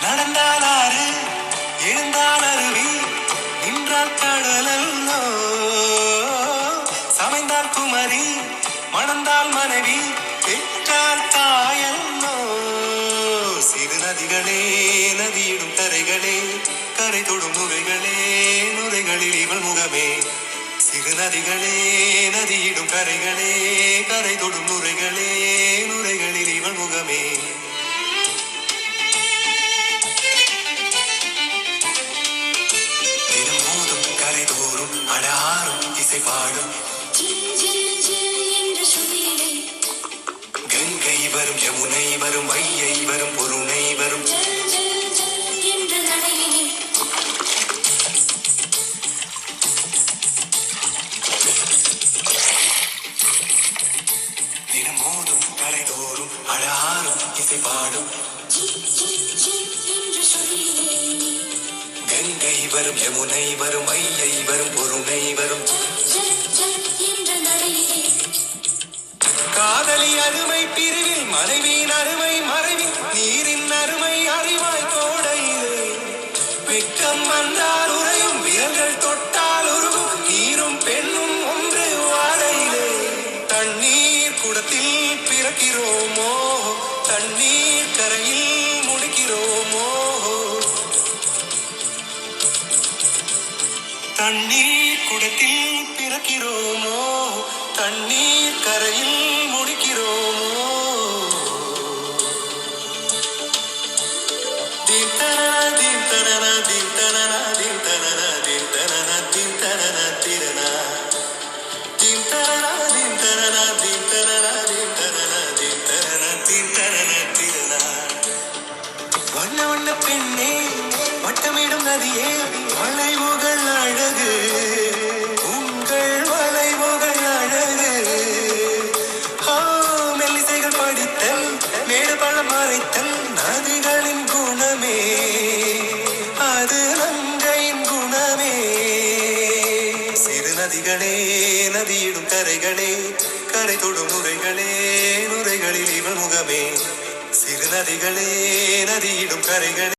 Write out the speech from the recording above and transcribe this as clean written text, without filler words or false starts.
நடந்தால் ஆறு எழுந்தால் அருவி நின்றால் கடலல்லோ சமைந்தால் குமரி மணந்தால் மனைவி பெற்றால் தாயல்லோ சிறு நதிகளே நதியிடும் கரைகளே கரை தொடும் நுரைகளே நுரைகளில் இவள் முகமே சிறு நதிகளே நதியிடும் கரைகளே கரை தொடும் நுரைகளே நுரைகளில் இவள் முகமே தினம் மோதும் கரை தோறும் அடாரும் இசை பாடும் கங்கை வரும் யமுனை வரும் வையை வரும் பொருணை வரும் தினம் மோதும் கரை தோறும் அடாரும் இசை பாடும் கங்கை வரும் யமுனை வரும் வையை வரும் பொருணை வரும் காதலி அருமை பிரிவில் மனைவியின் அருமை மறைவில் நீரின் அருமை அறிவாய் கோடையிலே வெட்கம் வந்தால் உறையும் விரல்கள் தொட்டால் உருவும் நீரும் பெண்ணும் ஒன்று வாழையிலே தண்ணீர் குடத்தில் பிறக்கிறோமோ தண்ணீர் கரையில் முடிக்கிறோமோ தண்ணீர் குடத்தில் பிறக்கிறோமோ தண்ணீர் கரையில் முடிக்கிறோமோ தீம் தனன தீம் தனன தீம் தனன தீம் தனன தீம் தனன தீம் தனன திரனா தீம் தனன தீம் தனன தீம் தனன தீம் தனன தீம் தனன தீம் தனன திரனா வண்ண வண்ண பெண்ணே வட்டமிடும் நதியே வளைவுகள் அழகு உங்கள் வளைவுகள் அழகு மெல்லிசைகள் படித்தல் மேடு பழம் மறைத்தல் நதிகளின் குணமே அது நங்கையின் குணமே சிறு நதிகளே நதியிடும் கரைகளே கரை தொடும் நுரைகளே நுரைகளில் இவள் முகமே சிறு நதிகளே நதியிடும் கரைகளே